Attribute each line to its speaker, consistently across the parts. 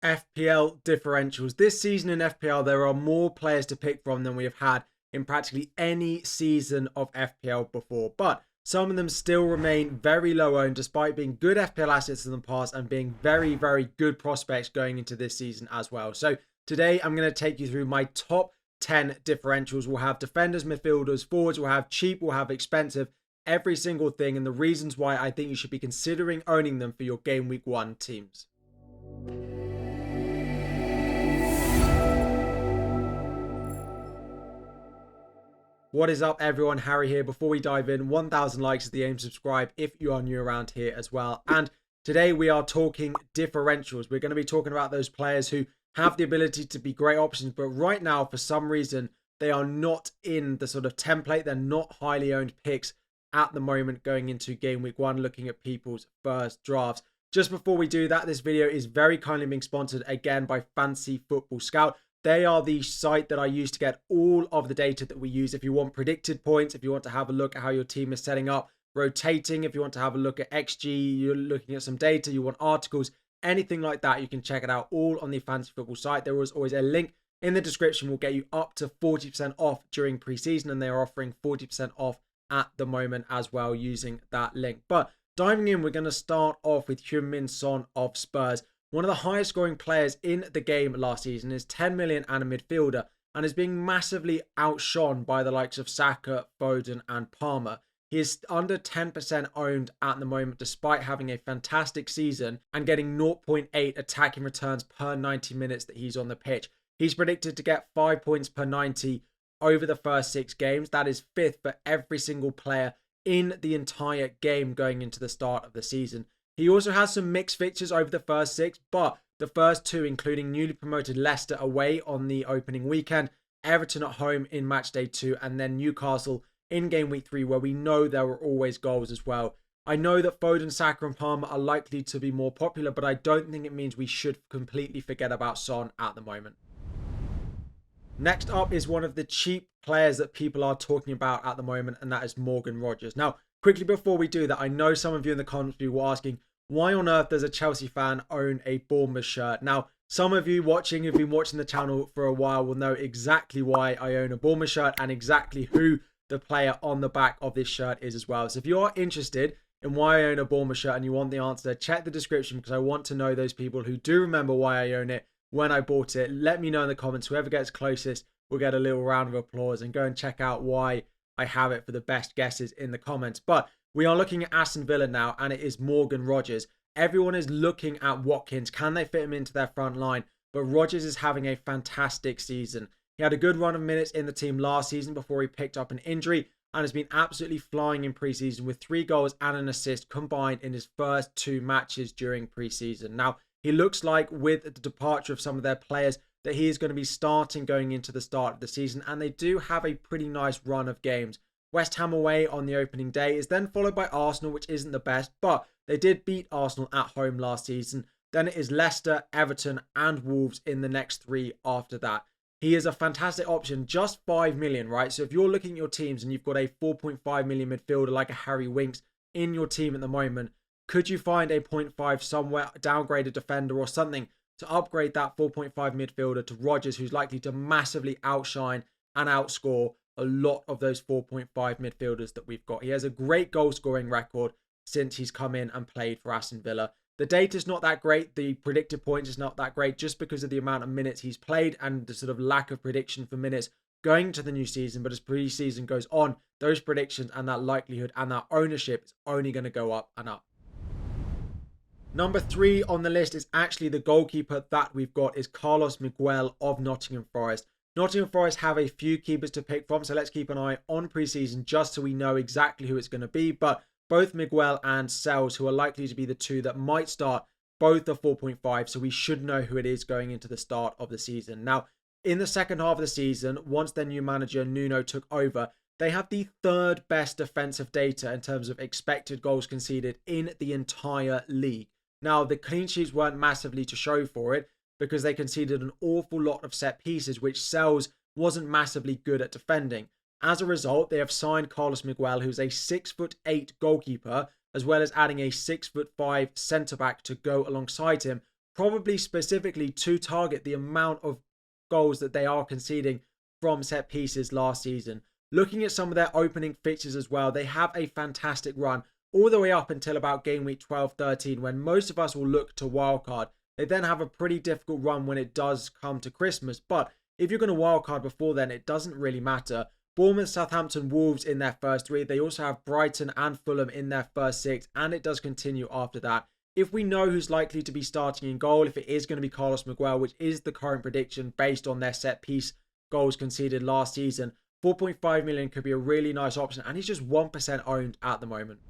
Speaker 1: FPL differentials. This season in FPL, there are more players to pick from than we have had in practically any season of FPL before. But some of them still remain very low owned despite being good FPL assets in the past and being very, very good prospects going into this season as well. So today I'm going to take you through my top 10 differentials. We'll have defenders, midfielders, forwards, we'll have cheap, we'll have expensive, every single thing, and the reasons why I think you should be considering owning them for your game week 1 teams. What is up, everyone? Harry here. Before we dive in, 1,000 likes is the aim. Subscribe if you are new around here as well. And today we are talking differentials. We're going to be talking about those players who have the ability to be great options, but right now, for some reason, they are not in the sort of template. They're not highly owned picks at the moment going into game week 1, looking at people's first drafts. Just before we do that, this video is very kindly being sponsored again by Fantasy Football Scout. They are the site that I use to get all of the data that we use. If you want predicted points, if you want to have a look at how your team is setting up, rotating, if you want to have a look at XG, you're looking at some data, you want articles, anything like that, you can check it out all on the Fantasy Football site. There is always a link in the description. Will get you up to 40% off during preseason, and they are offering 40% off at the moment as well using that link. But diving in, we're going to start off with Heung-min Son of Spurs. One of the highest scoring players in the game last season, is 10 million and a midfielder, and is being massively outshone by the likes of Saka, Foden and Palmer. He is under 10% owned at the moment despite having a fantastic season and getting 0.8 attacking returns per 90 minutes that he's on the pitch. He's predicted to get 5 points per 90 over the first 6 games. That is 5th for every single player in the entire game going into the start of the season. He also has some mixed fixtures over the first 6, but the first 2, including newly promoted Leicester away on the opening weekend, Everton at home in match day 2, and then Newcastle in game week 3, where we know there were always goals as well. I know that Foden, Saka and Palmer are likely to be more popular, but I don't think it means we should completely forget about Son at the moment. Next up is one of the cheap players that people are talking about at the moment, and that is Morgan Rogers. Now, quickly before we do that, I know some of you in the comments were asking, why on earth does a Chelsea fan own a Bournemouth shirt? Now, some of you watching, who've been watching the channel for a while, will know exactly why I own a Bournemouth shirt and exactly who the player on the back of this shirt is as well. So if you are interested in why I own a Bournemouth shirt and you want the answer, check the description, because I want to know those people who do remember why I own it when I bought it. Let me know in the comments. Whoever gets closest will get a little round of applause, and go and check out why I have it for the best guesses in the comments. But we are looking at Aston Villa now, and it is Morgan Rogers. Everyone is looking at Watkins. Can they fit him into their front line? But Rogers is having a fantastic season. He had a good run of minutes in the team last season before he picked up an injury, and has been absolutely flying in preseason with 3 goals and an assist combined in his first 2 matches during preseason. Now, he looks like, with the departure of some of their players, that he is going to be starting going into the start of the season, and they do have a pretty nice run of games. West Ham away on the opening day is then followed by Arsenal, which isn't the best, but they did beat Arsenal at home last season. Then it is Leicester, Everton and Wolves in the next 3 after that. He is a fantastic option, just 5 million, right? So if you're looking at your teams and you've got a 4.5 million midfielder like a Harry Winks in your team at the moment, could you find a 0.5 somewhere, downgraded defender or something to upgrade that 4.5 midfielder to Rogers, who's likely to massively outshine and outscore a lot of those 4.5 midfielders that we've got? He has a great goal scoring record since he's come in and played for Aston Villa. The data's not that great. The predicted points is not that great just because of the amount of minutes he's played and the sort of lack of prediction for minutes going to the new season. But as pre-season goes on, those predictions and that likelihood and that ownership is only going to go up and up. Number 3 on the list is actually the goalkeeper that we've got, is Carlos Miguel of Nottingham Forest. Nottingham Forest have a few keepers to pick from, so let's keep an eye on preseason just so we know exactly who it's going to be. But both Miguel and Sells, who are likely to be the 2 that might start, both are 4.5, so we should know who it is going into the start of the season. Now, in the second half of the season, once their new manager Nuno took over, they have the 3rd best defensive data in terms of expected goals conceded in the entire league. Now, the clean sheets weren't massively to show for it because they conceded an awful lot of set pieces, which Sells wasn't massively good at defending. As a result, they have signed Carlos Miguel, who's a 6'8" goalkeeper, as well as adding a 6'5" centre-back to go alongside him, probably specifically to target the amount of goals that they are conceding from set pieces last season. Looking at some of their opening fixtures as well, they have a fantastic run all the way up until about game week 12-13, when most of us will look to wildcard. They then have a pretty difficult run when it does come to Christmas, but if you're going to wildcard before then, it doesn't really matter. Bournemouth, Southampton, Wolves in their first 3. They also have Brighton and Fulham in their first 6, and it does continue after that. If we know who's likely to be starting in goal, if it is going to be Carlos Miguel, which is the current prediction based on their set piece goals conceded last season, 4.5 million could be a really nice option, and he's just 1% owned at the moment.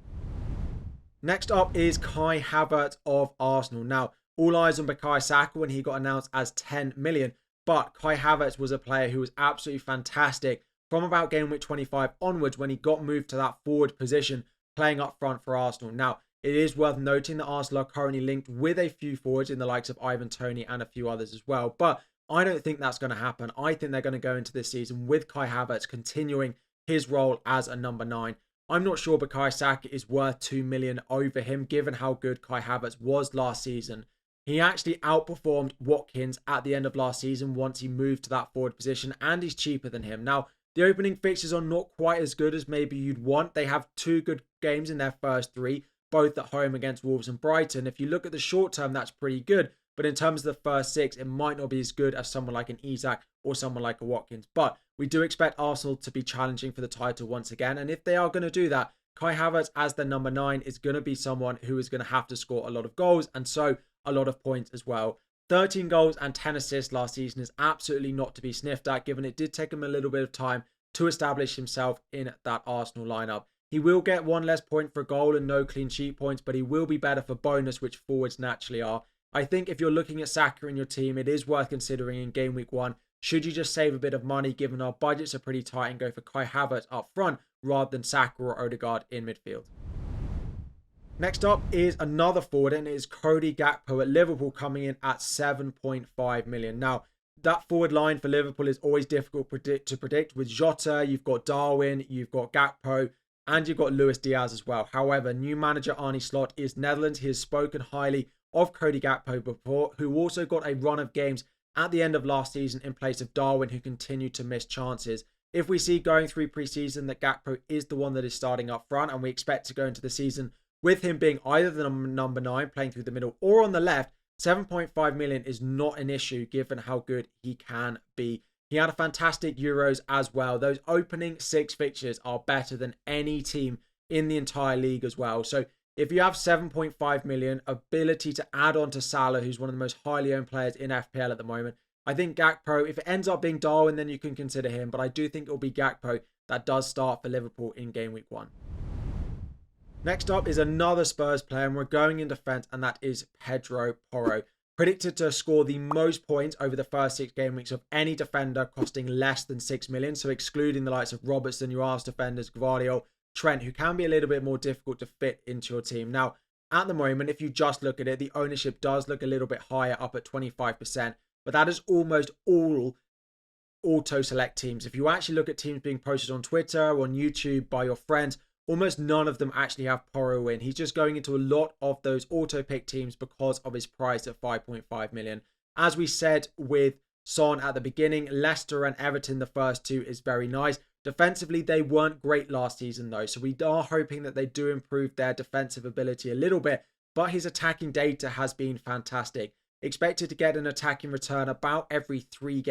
Speaker 1: Next up is Kai Havertz of Arsenal. Now, all eyes on Bukayo Saka when he got announced as 10 million, but Kai Havertz was a player who was absolutely fantastic from about game week 25 onwards when he got moved to that forward position, playing up front for Arsenal. Now, it is worth noting that Arsenal are currently linked with a few forwards in the likes of Ivan Toney and a few others as well, but I don't think that's going to happen. I think they're going to go into this season with Kai Havertz continuing his role as a number 9. I'm not sure Bukayo Saka is worth 2 million over him, given how good Kai Havertz was last season. He actually outperformed Watkins at the end of last season once he moved to that forward position, and he's cheaper than him. Now, the opening fixtures are not quite as good as maybe you'd want. They have 2 good games in their first 3, both at home against Wolves and Brighton. If you look at the short term, that's pretty good. But in terms of the first 6, it might not be as good as someone like an Isak or someone like a Watkins. But we do expect Arsenal to be challenging for the title once again. And if they are going to do that, Kai Havertz as the number 9 is going to be someone who is going to have to score a lot of goals and so a lot of points as well. 13 goals and 10 assists last season is absolutely not to be sniffed at, given it did take him a little bit of time to establish himself in that Arsenal lineup. He will get 1 less point for goal and no clean sheet points, but he will be better for bonus, which forwards naturally are. I think if you're looking at Saka in your team, it is worth considering in game week 1. Should you just save a bit of money, given our budgets are pretty tight, and go for Kai Havertz up front rather than Saka or Odegaard in midfield. Next up is another forward, and it is Cody Gakpo at Liverpool, coming in at 7.5 million. Now, that forward line for Liverpool is always difficult to predict. With Jota, you've got Darwin, you've got Gakpo, and you've got Luis Diaz as well. However, new manager Arne Slot is Netherlands. He has spoken highly of Cody Gakpo before, who also got a run of games at the end of last season in place of Darwin, who continued to miss chances. If we see going through pre-season that Gakpo is the one that is starting up front, and we expect to go into the season with him being either the number 9 playing through the middle or on the left, 7.5 million is not an issue given how good he can be. He had a fantastic Euros as well. Those opening 6 fixtures are better than any team in the entire league as well. So if you have 7.5 million, ability to add on to Salah, who's one of the most highly owned players in FPL at the moment, I think Gakpo, if it ends up being Darwin, then you can consider him. But I do think it will be Gakpo that does start for Liverpool in game week 1. Next up is another Spurs player, and we're going in defence, and that is Pedro Porro. Predicted to score the most points over the first 6 game weeks of any defender, costing less than 6 million. So excluding the likes of Robertson, your Arsenal defenders, Gvardiol, Trent, who can be a little bit more difficult to fit into your team. Now, at the moment, if you just look at it, the ownership does look a little bit higher, up at 25%. But that is almost all auto-select teams. If you actually look at teams being posted on Twitter or on YouTube by your friends, almost none of them actually have Porro in. He's just going into a lot of those auto-pick teams because of his price at 5.5 million. As we said with Son at the beginning, Leicester and Everton, the first 2, is very nice. Defensively, they weren't great last season though, so we are hoping that they do improve their defensive ability a little bit, but his attacking data has been fantastic. Expected to get an attacking return about every 3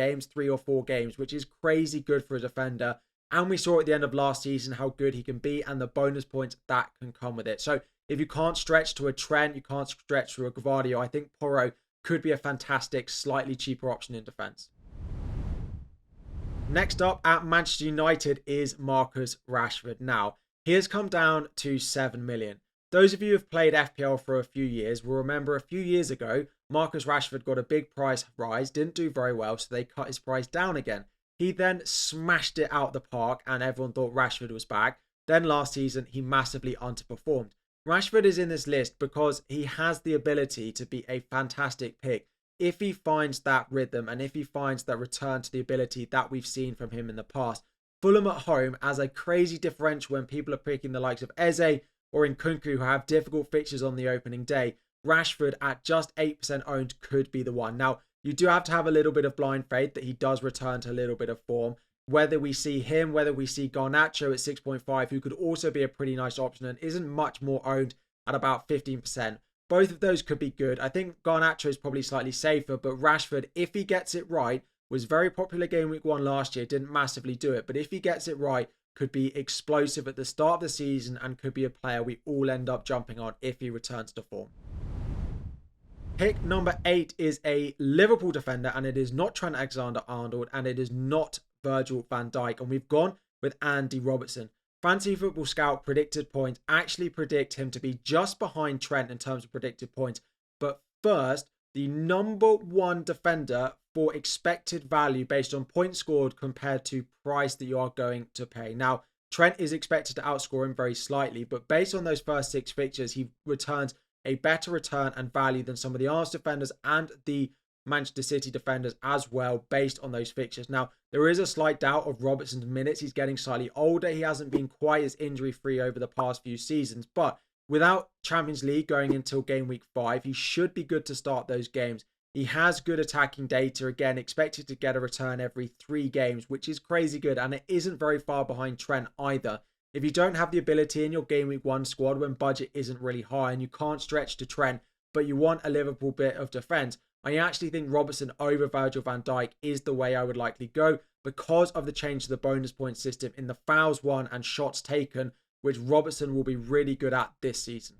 Speaker 1: or 4 games, which is crazy good for a defender. And we saw at the end of last season how good he can be and the bonus points that can come with it. So if you can't stretch to a Trent, you can't stretch to a Gvardiol, I think Porro could be a fantastic, slightly cheaper option in defence. Next up at Manchester United is Marcus Rashford. Now, he has come down to 7 million. Those of you who have played FPL for a few years will remember a few years ago, Marcus Rashford got a big price rise, didn't do very well, so they cut his price down again. He then smashed it out the park and everyone thought Rashford was back. Then last season, he massively underperformed. Rashford is in this list because he has the ability to be a fantastic pick if he finds that rhythm and if he finds that return to the ability that we've seen from him in the past. Fulham at home as a crazy differential when people are picking the likes of Eze or Nkunku, who have difficult fixtures on the opening day. Rashford at just 8% owned could be the one. Now, you do have to have a little bit of blind faith that he does return to a little bit of form. Whether we see him, whether we see Garnacho at 6.5, who could also be a pretty nice option and isn't much more owned at about 15%. Both of those could be good. I think Garnacho is probably slightly safer, but Rashford, if he gets it right, was very popular game week 1 last year, didn't massively do it. But if he gets it right, could be explosive at the start of the season and could be a player we all end up jumping on if he returns to form. Pick number 8 is a Liverpool defender, and it is not Trent Alexander-Arnold, and it is not Virgil van Dijk, and we've gone with Andy Robertson. Fantasy Football Scout predicted points actually predict him to be just behind Trent in terms of predicted points, but first, the number 1 defender for expected value based on points scored compared to price that you are going to pay. Now, Trent is expected to outscore him very slightly, but based on those first 6 fixtures, he returns a better return and value than some of the Arsenal defenders and the Manchester City defenders as well, based on those fixtures. Now, there is a slight doubt of Robertson's minutes. He's getting slightly older. He hasn't been quite as injury-free over the past few seasons, but without Champions League going until game week 5, he should be good to start those games. He has good attacking data, again, expected to get a return every 3 games, which is crazy good, and it isn't very far behind Trent either. If you don't have the ability in your game week 1 squad when budget isn't really high and you can't stretch to Trent, but you want a Liverpool bit of defence, I actually think Robertson over Virgil van Dijk is the way I would likely go because of the change to the bonus point system in the fouls won and shots taken, which Robertson will be really good at this season.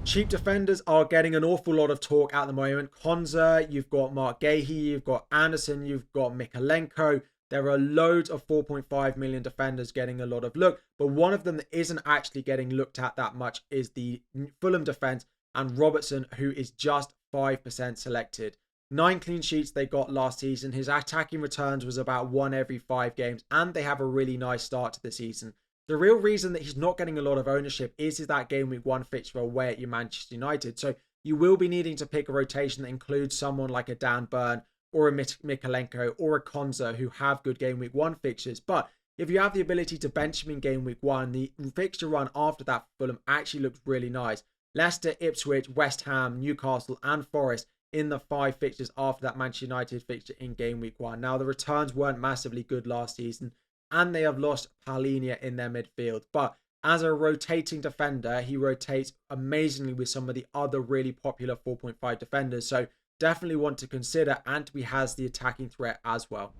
Speaker 1: Cheap defenders are getting an awful lot of talk at the moment. Konza, you've got Mark Gahey, you've got Anderson, you've got Mikalenko. There are loads of 4.5 million defenders getting a lot of look, but one of them that isn't actually getting looked at that much is the Fulham defence and Robertson, who is just 5% selected. 9 clean sheets they got last season. His attacking returns was about 1 every 5 games, and they have a really nice start to the season. The real reason that he's not getting a lot of ownership is that game week 1 fixture away at your Manchester United. So you will be needing to pick a rotation that includes someone like a Dan Burn or a Mikalenko or a Konza who have good game week 1 fixtures. But if you have the ability to bench him in game week 1, the fixture run after that for Fulham actually looks really nice. Leicester, Ipswich, West Ham, Newcastle and Forest in the 5 fixtures after that Manchester United fixture in game week 1. Now, the returns weren't massively good last season and they have lost Palhinha in their midfield. But as a rotating defender, he rotates amazingly with some of the other really popular 4.5 defenders. So definitely want to consider, and he has the attacking threat as well.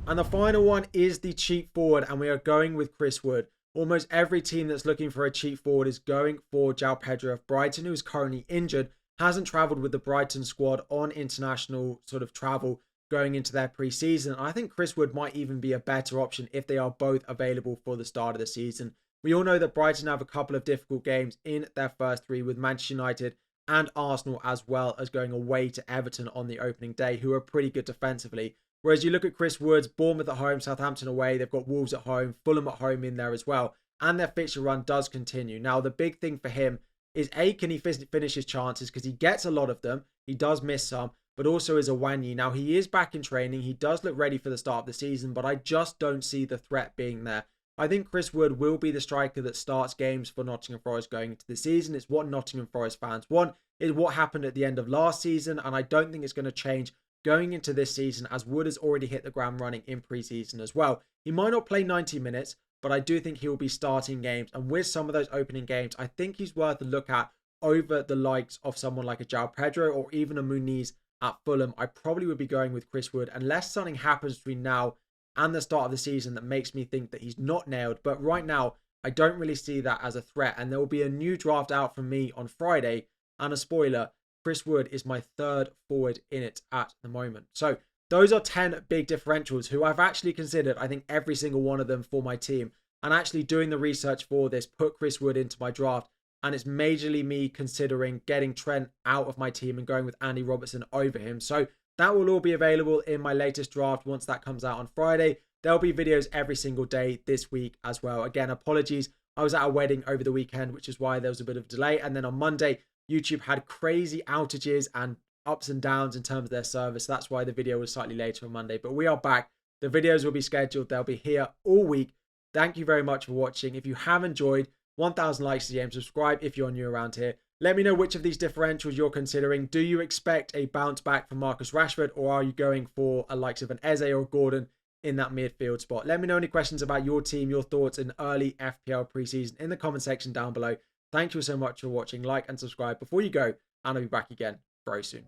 Speaker 1: And the final one is the cheap forward, and we are going with Chris Wood. Almost every team that's looking for a cheap forward is going for João Pedro of Brighton, who is currently injured, hasn't travelled with the Brighton squad on international sort of travel going into their pre-season. I think Chris Wood might even be a better option if they are both available for the start of the season. We all know that Brighton have a couple of difficult games in their first 3 with Manchester United and Arsenal, as well as going away to Everton on the opening day, who are pretty good defensively. Whereas you look at Chris Wood's, Bournemouth at home, Southampton away, they've got Wolves at home, Fulham at home in there as well, and their fixture run does continue. Now, the big thing for him is A, can he finish his chances, because he gets a lot of them, he does miss some, but also is a Wanyi. Now, he is back in training, he does look ready for the start of the season, but I just don't see the threat being there. I think Chris Wood will be the striker that starts games for Nottingham Forest going into the season. It's what Nottingham Forest fans want. It's what happened at the end of last season, and I don't think it's going to change going into this season, as Wood has already hit the ground running in pre-season as well. He might not play 90 minutes, but I do think he will be starting games, and with some of those opening games, I think he's worth a look at over the likes of someone like a João Pedro or even a Muniz at Fulham. I probably would be going with Chris Wood unless something happens between now and the start of the season that makes me think that he's not nailed. But right now, I don't really see that as a threat. And there will be a new draft out from me on Friday. And a spoiler, Chris Wood is my 3rd forward in it at the moment. So those are 10 big differentials who I've actually considered, I think, every single one of them for my team. And actually doing the research for this put Chris Wood into my draft. And it's majorly me considering getting Trent out of my team and going with Andy Robertson over him. So that will all be available in my latest draft once that comes out on Friday. There'll be videos every single day this week as well. Again, apologies. I was at a wedding over the weekend, which is why there was a bit of delay. And then on Monday, YouTube had crazy outages and ups and downs in terms of their service. That's why the video was slightly later on Monday. But we are back. The videos will be scheduled. They'll be here all week. Thank you very much for watching. If you have enjoyed, 1,000 likes is the aim. Subscribe if you're new around here. Let me know which of these differentials you're considering. Do you expect a bounce back from Marcus Rashford, or are you going for a likes of an Eze or Gordon in that midfield spot? Let me know any questions about your team, your thoughts in early FPL preseason in the comment section down below. Thank you so much for watching. Like and subscribe before you go, and I'll be back again very soon.